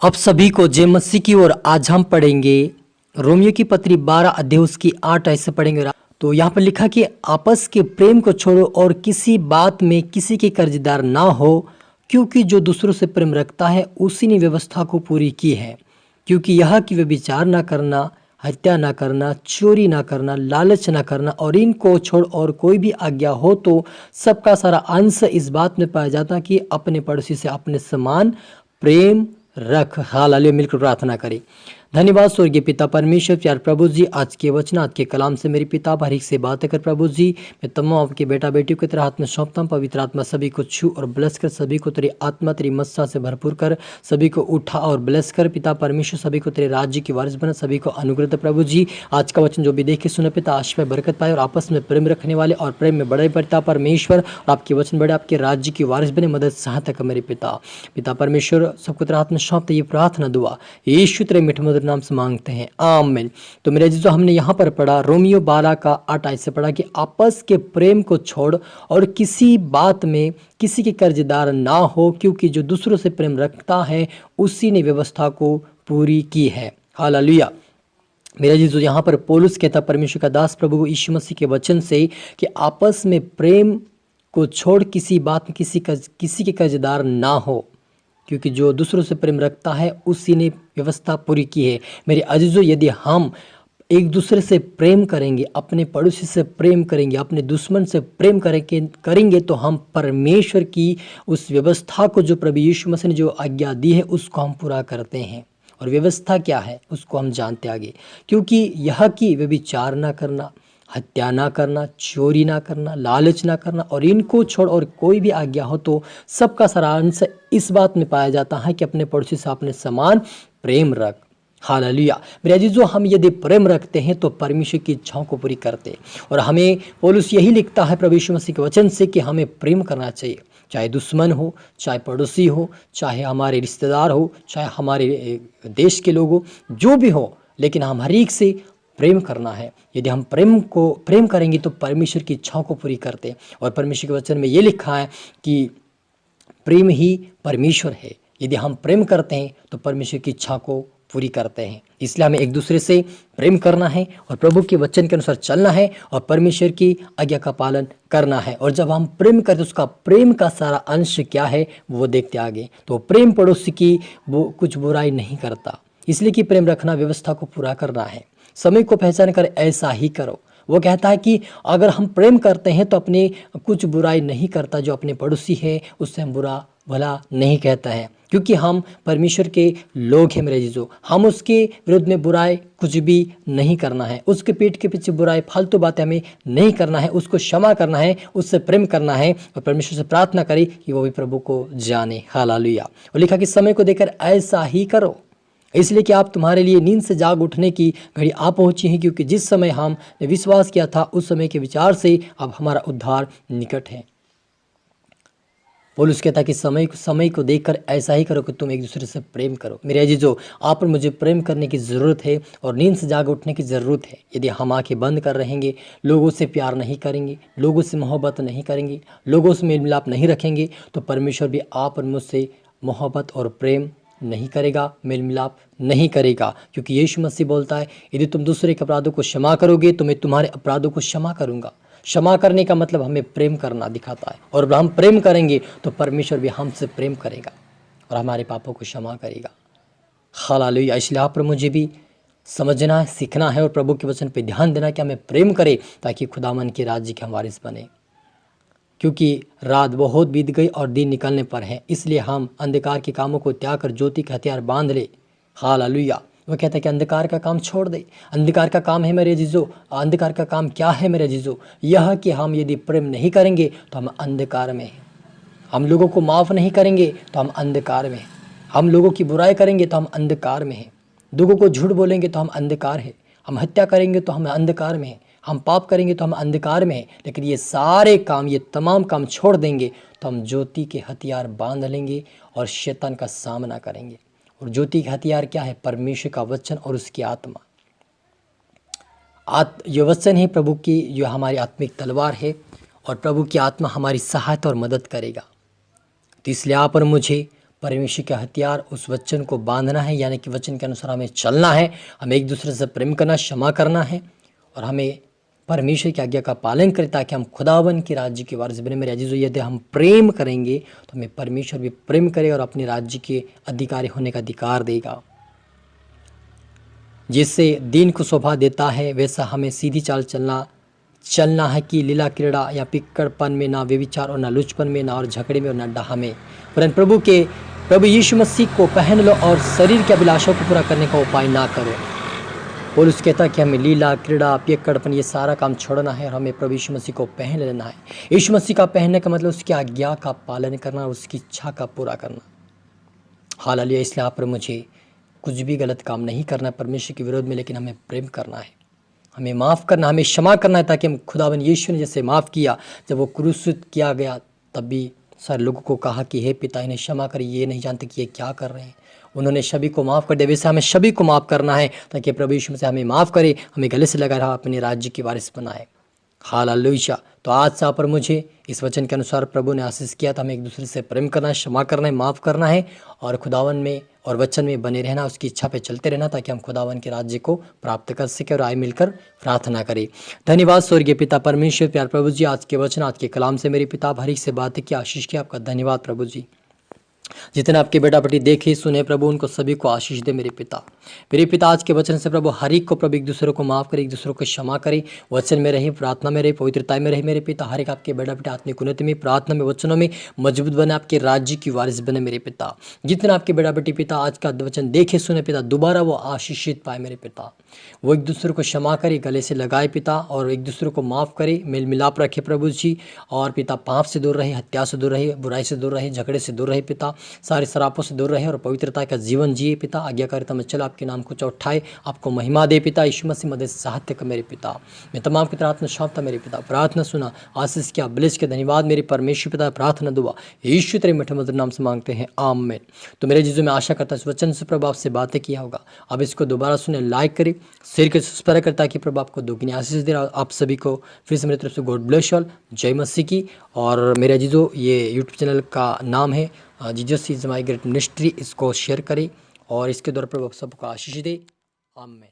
अब सभी को जय मसीह की ओर आज हम पढ़ेंगे रोमियो की पत्री 12 अध्याय उसकी 8 ऐसे पढ़ेंगे। तो यहाँ पर लिखा कि आपस के प्रेम को छोड़ो और किसी बात में किसी के कर्जदार ना हो, क्योंकि जो दूसरों से प्रेम रखता है उसी ने व्यवस्था को पूरी की है। क्योंकि यह कि व्यभिचार ना करना, हत्या ना करना, चोरी ना करना, लालच ना करना और इनको छोड़ और कोई भी आज्ञा हो तो सबका सारा अंश इस बात में पाया जाता कि अपने पड़ोसी से अपने समान प्रेम रख। हालेलुया। मिलकर प्रार्थना करें। धन्यवाद स्वर्गीय पिता परमेश्वर, प्यार प्रभु जी, आज के वचन आज के कलाम से मेरे पिता हर एक से बातें कर प्रभु जी। मैं तमाम आपके बेटा बेटियों की तरह हाथ में सौंपता हूं। पवित्र आत्मा सभी को छू और ब्लेस कर, सभी को तेरी आत्मा तेरी मस्सा से भरपूर कर, सभी को उठा और ब्लेस कर पिता परमेश्वर। सभी को तेरे राज्य की वारिस बना, सभी को अनुग्रह दे प्रभु जी। आज का वचन जो भी देखे सुने पिता आशीष बरकत पाए और आपस में प्रेम रखने वाले और प्रेम में बड़े पिता परमेश्वर और आपके वचन बड़े आपके राज्य की वारिस बने। मदद सहायता कर मेरे पिता परमेश्वर। सबको तेरे हाथ में सौंपते ये प्रार्थना दुआ यीशु तेरे मीठे मधुर नाम से मांगते हैं, आमीन। तो मेरे अजीजों, हमने यहाँ पर पढ़ा रोमियो 12 का 8 ऐसे पढ़ा कि आपस के प्रेम को छोड़ और किसी बात में किसी के कर्जदार ना हो, क्योंकि जो दूसरों से प्रेम रखता है उसी ने व्यवस्था को पूरी की है। हालेलुया। मेरे अजीजों, यहाँ पर पौलुस कहता परमेश्वर का दास प्रभु यीशु मसीह के वचन से कि आपस में प्रेम को छोड़ किसी बात में किसी के कर्जदार ना हो, क्योंकि जो दूसरों से प्रेम रखता है उसी ने व्यवस्था पूरी की है। मेरे अजीजों, यदि हम एक दूसरे से प्रेम करेंगे, अपने पड़ोसी से प्रेम करेंगे, अपने दुश्मन से प्रेम करेंगे तो हम परमेश्वर की उस व्यवस्था को जो प्रभु यीशु मसीह ने जो आज्ञा दी है उसको हम पूरा करते हैं। और व्यवस्था क्या है उसको हम जानते आगे, क्योंकि यह कि व्यभिचार ना करना, हत्या ना करना, चोरी ना करना, लालच ना करना और इनको छोड़ और कोई भी आज्ञा हो तो सबका सारांश इस बात में पाया जाता है कि अपने पड़ोसी से अपने समान प्रेम रख। हालेलुया। मेरे अजीजों, हम यदि प्रेम रखते हैं तो परमेश्वर की इच्छाओं को पूरी करते हैं। और हमें पौलुस यही लिखता है प्रभु यीशु मसीह के वचन से कि हमें प्रेम करना चाहिए, चाहे दुश्मन हो, चाहे पड़ोसी हो, चाहे हमारे रिश्तेदार हो, चाहे हमारे देश के लोग हो, जो भी हो, लेकिन हम हर एक से प्रेम करना है। यदि हम प्रेम करेंगे तो परमेश्वर की इच्छाओं को पूरी करते हैं। और परमेश्वर के वचन में ये लिखा है कि प्रेम ही परमेश्वर है। यदि हम प्रेम करते हैं तो परमेश्वर की इच्छा को पूरी करते हैं। इसलिए हमें एक दूसरे से प्रेम करना है और प्रभु के वचन के अनुसार चलना है और परमेश्वर की आज्ञा का पालन करना है। और जब हम प्रेम करते हैं उसका प्रेम का सारा अंश क्या है वो देखते आगे। तो प्रेम पड़ोसी की वो कुछ बुराई नहीं करता, इसलिए कि प्रेम रखना व्यवस्था को पूरा करना है। समय को पहचान कर ऐसा ही करो। वो कहता है कि अगर हम प्रेम करते हैं तो अपने कुछ बुराई नहीं करता, जो अपने पड़ोसी है उससे हम बुरा भला नहीं कहता है, क्योंकि हम परमेश्वर के लोग हैं। मेरे जीजो, हम उसके विरुद्ध में बुराई कुछ भी नहीं करना है, उसके पीठ के पीछे बुराई फालतू बातें हमें नहीं करना है, उसको क्षमा करना है, उससे प्रेम करना है और परमेश्वर से प्रार्थना करें कि वो भी प्रभु को जाने। हालेलुया। और लिखा कि समय को देखकर ऐसा ही करो, इसलिए कि आप तुम्हारे लिए नींद से जाग उठने की घड़ी आ पहुंची है, क्योंकि जिस समय हमने विश्वास किया था उस समय के विचार से अब हमारा उद्धार निकट है। पौलुस कहता कि समय को देखकर ऐसा ही करो कि तुम एक दूसरे से प्रेम करो। मेरे अजीजों, आप और मुझे प्रेम करने की ज़रूरत है और नींद से जाग उठने की ज़रूरत है। यदि हम आंखें बंद कर रहेंगे, लोगों से प्यार नहीं करेंगे, लोगों से मोहब्बत नहीं करेंगे, लोगों से मेल मिलाप नहीं रखेंगे, तो परमेश्वर भी आप और मुझसे मोहब्बत और प्रेम नहीं करेगा, मेल मिलाप नहीं करेगा। क्योंकि यीशु मसीह बोलता है, यदि तुम दूसरे के अपराधों को क्षमा करोगे तो मैं तुम्हारे अपराधों को क्षमा करूंगा। क्षमा करने का मतलब हमें प्रेम करना दिखाता है, और हम प्रेम करेंगे तो परमेश्वर भी हमसे प्रेम करेगा और हमारे पापों को क्षमा करेगा। हालेलुया। इसलिए आप और मुझे भी समझना है, सीखना है और प्रभु के वचन पर ध्यान देना कि हमें प्रेम करें, ताकि खुदावन के राज्य के हम वारिस बने। क्योंकि रात बहुत बीत गई और दिन निकलने पर है, इसलिए हम अंधकार के कामों को त्याग कर ज्योति का हथियार बांध ले। हालेलुया। वो कहता है कि अंधकार का काम छोड़ दे। अंधकार का काम है मेरे जीजो, अंधकार का काम क्या है मेरे जीजो? यह कि हम यदि प्रेम नहीं करेंगे तो हम अंधकार में हैं। हम लोगों को माफ़ नहीं करेंगे तो हम अंधकार में हैं। हम लोगों की बुराई करेंगे तो हम अंधकार में हैं। लोगों को झूठ बोलेंगे तो हम अंधकार हैं। हम हत्या करेंगे तो हम अंधकार में हैं। हम पाप करेंगे तो हम अंधकार में हैं। लेकिन ये सारे काम, ये तमाम काम छोड़ देंगे तो हम ज्योति के हथियार बांध लेंगे और शैतान का सामना करेंगे। और ज्योति का हथियार क्या है? परमेश्वर का वचन और उसकी आत्मा। ये वचन है प्रभु की, जो हमारी आत्मिक तलवार है, और प्रभु की आत्मा हमारी सहायता और मदद करेगा। तो इसलिए आप और मुझे परमेश्वर के हथियार उस वचन को बांधना है, यानी कि वचन के अनुसार हमें चलना है, हमें एक दूसरे से प्रेम करना, क्षमा करना है और हमें परमेश्वर की आज्ञा का पालन करें ताकि हम खुदावन के राज्य के वारिस बने। मेरे अजीजों, यदि हम प्रेम करेंगे तो हमें परमेश्वर भी प्रेम करे और अपने राज्य के अधिकारी होने का अधिकार देगा। जिससे दिन को शोभा देता है वैसा हमें सीधी चाल चलना है कि लीला क्रीड़ा या पिक्कड़पन में, ना व्यभिचार और ना लुचपन में, ना और झगड़े में और ना डाह में, परंतु प्रभु यीशु मसीह को पहन लो और शरीर की अभिलाषाओं को पूरा करने का उपाय ना करो। पौलुस कहता है कि हमें लीला क्रीड़ा पिक्कड़पन ये सारा काम छोड़ना है और हमें प्रभु यीशु मसीह को पहन लेना है। यीशु मसीह का पहनने का मतलब उसकी आज्ञा का पालन करना, उसकी इच्छा का पूरा करना। हालेलुया। इसलिए यहाँ पर मुझे कुछ भी गलत काम नहीं करना है परमेश्वर के विरोध में, लेकिन हमें प्रेम करना है, हमें माफ़ करना, हमें क्षमा करना है, ताकि हम खुदावन यीशु ने जैसे माफ़ किया जब वो क्रूसित किया गया तब भी सारे लोगों को कहा कि हे पिता इन्हें क्षमा करिए, ये नहीं जानते कि ये क्या कर रहे हैं। उन्होंने सभी को माफ़ कर दिया, वैसे हमें सभी को माफ़ करना है ताकि प्रभु यीशु से हमें माफ़ करे, हमें गले से लगा रहा अपने राज्य की वारिस बनाए। हालेलुया। तो आज से पर मुझे इस वचन के अनुसार प्रभु ने आशीष किया था, हमें एक दूसरे से प्रेम करना है, क्षमा करना है, माफ़ करना है और खुदावन में और वचन में बने रहना, उसकी इच्छा पे चलते रहना ताकि हम खुदावन के राज्य को प्राप्त कर सके और आए मिलकर प्रार्थना करें। धन्यवाद स्वर्गीय पिता परमेश्वर, प्यार प्रभु जी, आज के वचन, आज के कलाम से मेरे पिता हर एक से बातें की, आशीष की। आपका धन्यवाद प्रभु जी। जितने आपके बेटा बेटी देखे सुने प्रभु, उनको सभी को आशीष दे मेरे पिता। मेरे पिता आज के वचन से प्रभु हर एक को प्रभु एक दूसरे को माफ़ करे, एक दूसरे को क्षमा करे, वचन में रहे, प्रार्थना में रहे, पवित्रता में रहे मेरे पिता। हर एक आपके बेटा बेटा आत्मिक उन्नति में, प्रार्थना में, वचनों में मजबूत बने, आपके राज्य की वारिस बने मेरे पिता। जितने आपके बेटा बेटी पिता आज का वचन देखे सुने पिता, दोबारा वो आशीषित पाए मेरे पिता। वो एक दूसरे को क्षमा करे, गले से लगाए पिता और एक दूसरे को माफ़ करे, मेल मिलाप रखे प्रभु जी। और पिता पाप से दूर रहे, हत्या से दूर रहे, बुराई से दूर रहे, झगड़े से दूर रहे पिता, सारे शरापों से दूर रहे और पवित्रता का जीवन जिए पिता। आज्ञाकारिता में चला, आपके नाम को चौठाए, आपको महिमा दे पिता। यीशु मसीह मदद साहित्य का मेरे पिता, मैं तमाम की तरह आत्मा सौंपता मेरे पिता। प्रार्थना सुना, आशीष किया, ब्लेस के धन्यवाद मेरे परमेश्वर पिता। प्रार्थना दुआ यीशु तेरे मीठे मधुर नाम से मांगते हैं, आमीन। तो मेरे जीजू, मैं आशा करता हूँ इस वचन से प्रभु आपसे बातें किया होगा। अब इसको दोबारा सुने, लाइक करें, शेयर कर, सब्सक्राइब करें ताकि प्रभु आपको दोगुनी आशीष दे। आप सभी को फिर से मेरी तरफ से गॉड ब्लेस ऑल, जय मसीह की। और मेरे जीजो, ये यूट्यूब चैनल का नाम है Jesus is my great ministry. इसको शेयर करें और इसके द्वारा प्रभु सबको आशीष दे, आमीन।